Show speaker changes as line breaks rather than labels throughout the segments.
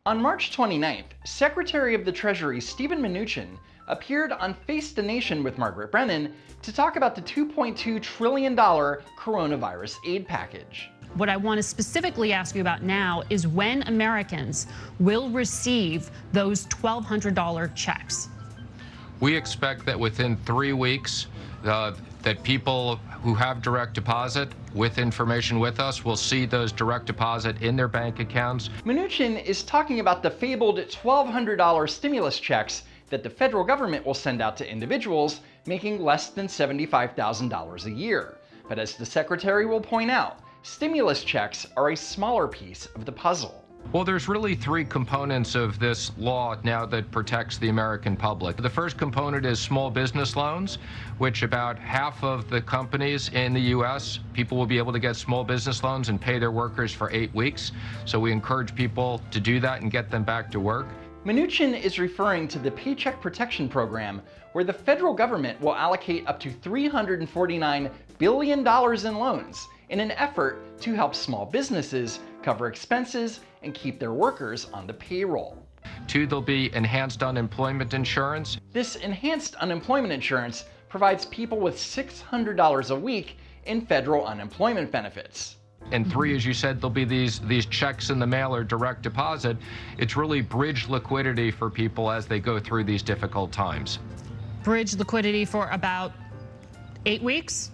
On March 29th, Secretary of the Treasury Steven Mnuchin appeared on Face the Nation with Margaret Brennan to talk about the $2.2 trillion coronavirus aid package.
What I want to specifically ask you about now is when Americans will receive those $1,200 checks.
We expect that within 3 weeks, that people who have direct deposit with information with us will see those direct deposit in their bank accounts.
Mnuchin is talking about the fabled $1,200 stimulus checks that the federal government will send out to individuals making less than $75,000 a year. But as the secretary will point out, stimulus checks are a smaller piece of the puzzle.
Well, there's really 3 components of this law now that protects the American public. The first component is small business loans, which about half of the companies in the U.S., people will be able to get small business loans and pay their workers for 8 weeks. So we encourage people to do that and get them back to work.
Mnuchin is referring to the Paycheck Protection Program, where the federal government will allocate up to $349 billion in loans in an effort to help small businesses cover expenses and keep their workers on the payroll.
2, there'll be enhanced unemployment insurance.
This enhanced unemployment insurance provides people with $600 a week in federal unemployment benefits.
And 3, as you said, there'll be these checks in the mail or direct deposit. It's really bridge liquidity for people as they go through these difficult times.
Bridge liquidity for about 8 weeks?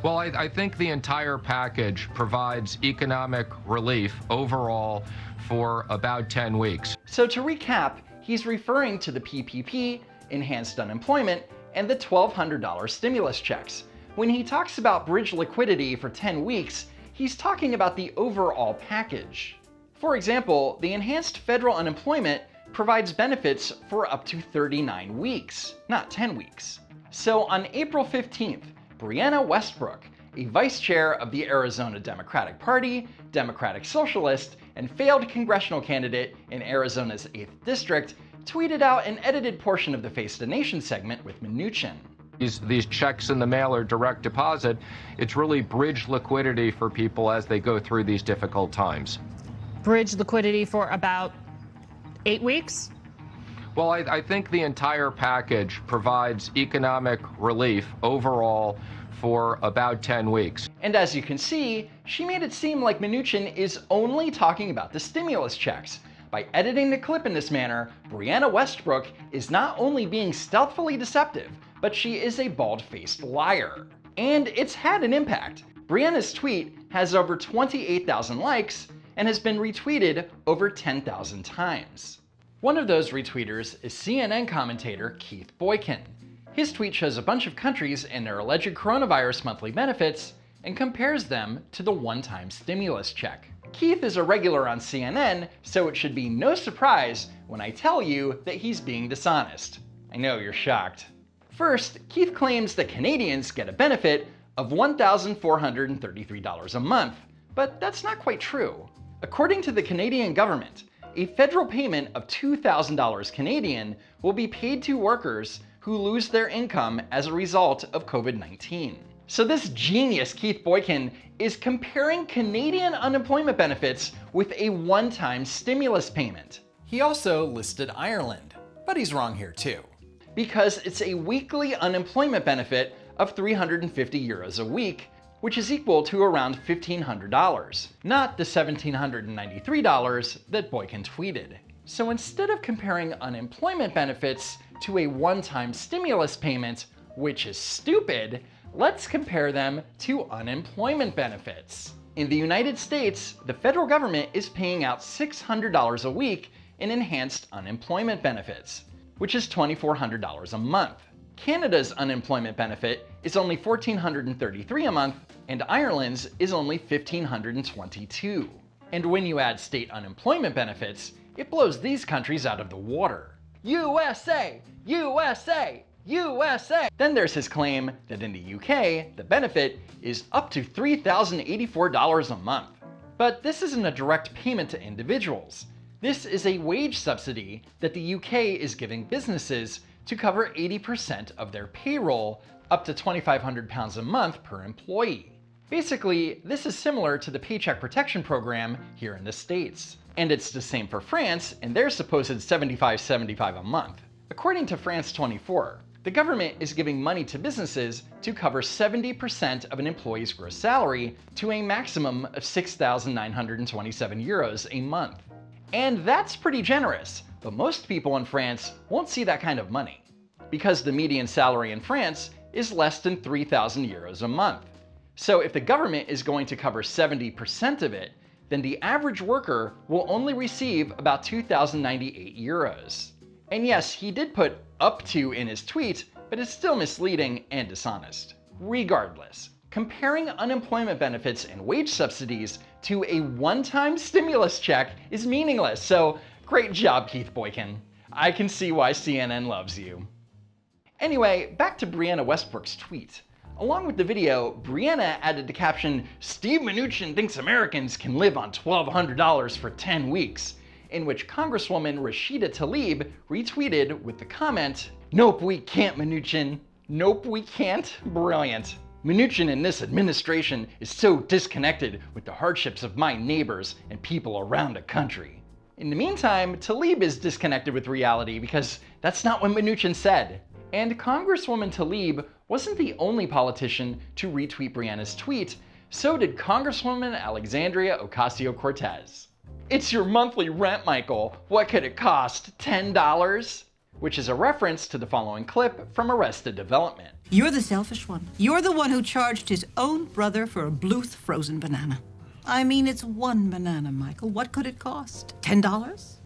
Well, I think the entire package provides economic relief overall for about 10 weeks.
So to recap, he's referring to the PPP, enhanced unemployment, and the $1,200 stimulus checks. When he talks about bridge liquidity for 10 weeks, he's talking about the overall package. For example, the enhanced federal unemployment provides benefits for up to 39 weeks, not 10 weeks. So on April 15th, Brianna Westbrook, a vice chair of the Arizona Democratic Party, Democratic Socialist, and failed congressional candidate in Arizona's 8th District, tweeted out an edited portion of the Face the Nation segment with Mnuchin.
These checks in the mail or direct deposit, it's really bridge liquidity for people as they go through these difficult times.
Bridge liquidity for about 8 weeks?
Well, I think the entire package provides economic relief overall for about 10 weeks.
And as you can see, she made it seem like Mnuchin is only talking about the stimulus checks. By editing the clip in this manner, Brianna Westbrook is not only being stealthily deceptive, but she is a bald-faced liar. And it's had an impact. Brianna's tweet has over 28,000 likes and has been retweeted over 10,000 times. One of those retweeters is CNN commentator Keith Boykin. His tweet shows a bunch of countries and their alleged coronavirus monthly benefits and compares them to the one-time stimulus check. Keith is a regular on CNN, so it should be no surprise when I tell you that he's being dishonest. I know you're shocked. First, Keith claims that Canadians get a benefit of $1,433 a month, but that's not quite true. According to the Canadian government, a federal payment of $2,000 Canadian will be paid to workers who lose their income as a result of COVID-19. So this genius Keith Boykin is comparing Canadian unemployment benefits with a one-time stimulus payment. He also listed Ireland, but he's wrong here too, because it's a weekly unemployment benefit of €350 a week, which is equal to around $1,500, not the $1,793 that Boykin tweeted. So instead of comparing unemployment benefits to a one-time stimulus payment, which is stupid, let's compare them to unemployment benefits. In the United States, the federal government is paying out $600 a week in enhanced unemployment benefits, which is $2,400 a month. Canada's unemployment benefit is only $1,433 a month, and Ireland's is only $1,522. And when you add state unemployment benefits, it blows these countries out of the water. USA! USA! USA! Then there's his claim that in the UK, the benefit is up to $3,084 a month. But this isn't a direct payment to individuals. This is a wage subsidy that the UK is giving businesses to cover 80% of their payroll, up to £2,500 a month per employee. Basically, this is similar to the Paycheck Protection Program here in the States. And it's the same for France and their supposed $75.75 a month. According to France 24, the government is giving money to businesses to cover 70% of an employee's gross salary to a maximum of 6,927 euros a month. And that's pretty generous, but most people in France won't see that kind of money, because the median salary in France is less than 3,000 euros a month. So if the government is going to cover 70% of it, then the average worker will only receive about 2,098 euros. And yes, he did put up to in his tweet, but it's still misleading and dishonest. Regardless, comparing unemployment benefits and wage subsidies to a one-time stimulus check is meaningless, so great job, Keith Boykin. I can see why CNN loves you. Anyway, back to Brianna Westbrook's tweet. Along with the video, Brianna added the caption, "Steve Mnuchin thinks Americans can live on $1,200 for 10 weeks, in which Congresswoman Rashida Tlaib retweeted with the comment, "Nope, we can't, Mnuchin. Nope, we can't." Brilliant. Mnuchin and this administration is so disconnected with the hardships of my neighbors and people around the country. In the meantime, Tlaib is disconnected with reality because that's not what Mnuchin said. And Congresswoman Tlaib wasn't the only politician to retweet Brianna's tweet, so did Congresswoman Alexandria Ocasio-Cortez. "It's your monthly rent, Michael. What could it cost? $10? Which is a reference to the following clip from Arrested Development.
"You're the selfish one. You're the one who charged his own brother for a Bluth frozen banana. I mean, it's one banana, Michael. What could it cost? $10?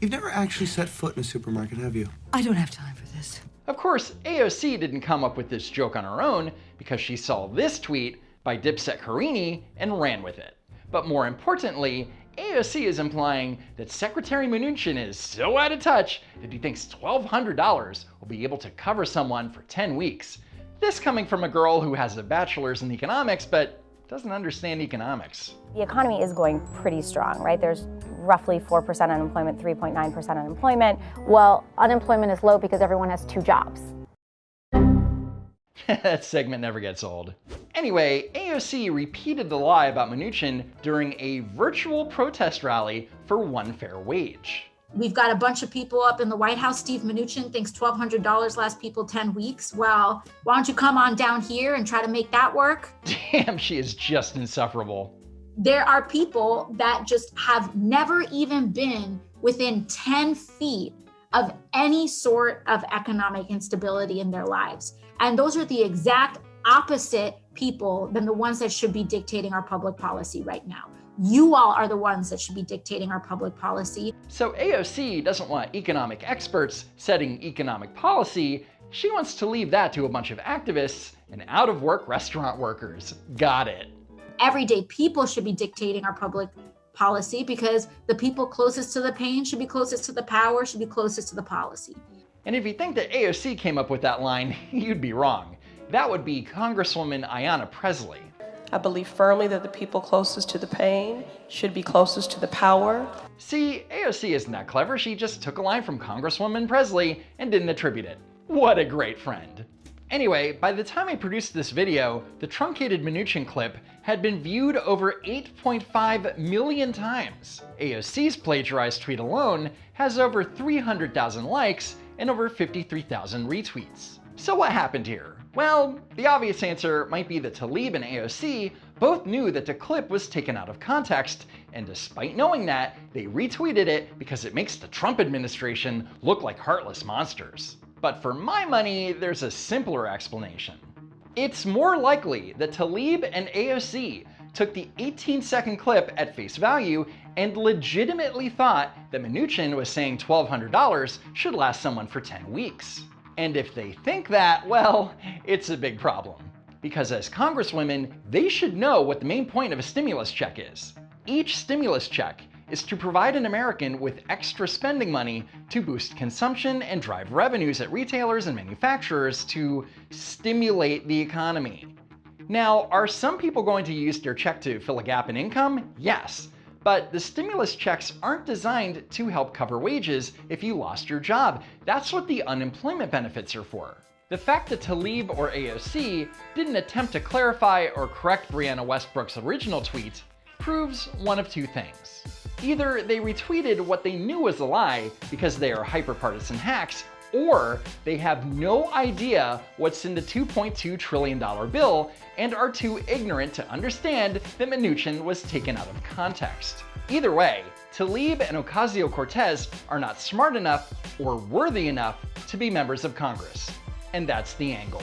You've never actually set foot in a supermarket, have you?
I don't have time for this."
Of course, AOC didn't come up with this joke on her own because she saw this tweet by Dipset Harini and ran with it. But more importantly, AOC is implying that Secretary Mnuchin is so out of touch that he thinks $1,200 will be able to cover someone for 10 weeks. This coming from a girl who has a bachelor's in economics but doesn't understand economics.
The economy is going pretty strong, right? There's roughly 4% unemployment, 3.9% unemployment. Well, unemployment is low because everyone has 2 jobs.
That segment never gets old. Anyway, AOC repeated the lie about Mnuchin during a virtual protest rally for one fair wage.
We've got a bunch of people up in the White House. Steve Mnuchin thinks $1,200 lasts people 10 weeks. Well, why don't you come on down here and try to make that work?
Damn, she is just insufferable.
There are people that just have never even been within 10 feet of any sort of economic instability in their lives. And those are the exact opposite people than the ones that should be dictating our public policy right now. You all are the ones that should be dictating our public policy.
So AOC doesn't want economic experts setting economic policy. She wants to leave that to a bunch of activists and out-of-work restaurant workers. Got it.
Everyday people should be dictating our public policy because the people closest to the pain should be closest to the power, should be closest to the policy.
And if you think that AOC came up with that line, you'd be wrong. That would be Congresswoman Ayanna Pressley.
I believe firmly that the people closest to the pain should be closest to the power.
See, AOC isn't that clever. She just took a line from Congresswoman Pressley and didn't attribute it. What a great friend. Anyway, by the time I produced this video, the truncated Mnuchin clip had been viewed over 8.5 million times. AOC's plagiarized tweet alone has over 300,000 likes and over 53,000 retweets. So what happened here? Well, the obvious answer might be that Tlaib and AOC both knew that the clip was taken out of context, and despite knowing that, they retweeted it because it makes the Trump administration look like heartless monsters. But for my money, there's a simpler explanation. It's more likely that Tlaib and AOC took the 18-second clip at face value and legitimately thought that Mnuchin was saying $1,200 should last someone for 10 weeks. And if they think that, well, it's a big problem. Because as congresswomen, they should know what the main point of a stimulus check is. Each stimulus check is to provide an American with extra spending money to boost consumption and drive revenues at retailers and manufacturers to stimulate the economy. Now, are some people going to use their check to fill a gap in income? Yes. But the stimulus checks aren't designed to help cover wages if you lost your job. That's what the unemployment benefits are for. The fact that Tlaib or AOC didn't attempt to clarify or correct Brianna Westbrook's original tweet proves one of two things. Either they retweeted what they knew was a lie because they are hyper-partisan hacks, or they have no idea what's in the $2.2 trillion bill and are too ignorant to understand that Mnuchin was taken out of context. Either way, Tlaib and Ocasio-Cortez are not smart enough or worthy enough to be members of Congress. And that's the angle.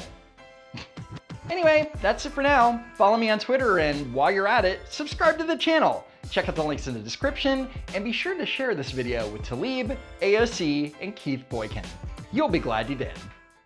Anyway, that's it for now. Follow me on Twitter, and while you're at it, subscribe to the channel. Check out the links in the description, and be sure to share this video with Tlaib, AOC, and Keith Boykin. You'll be glad you did.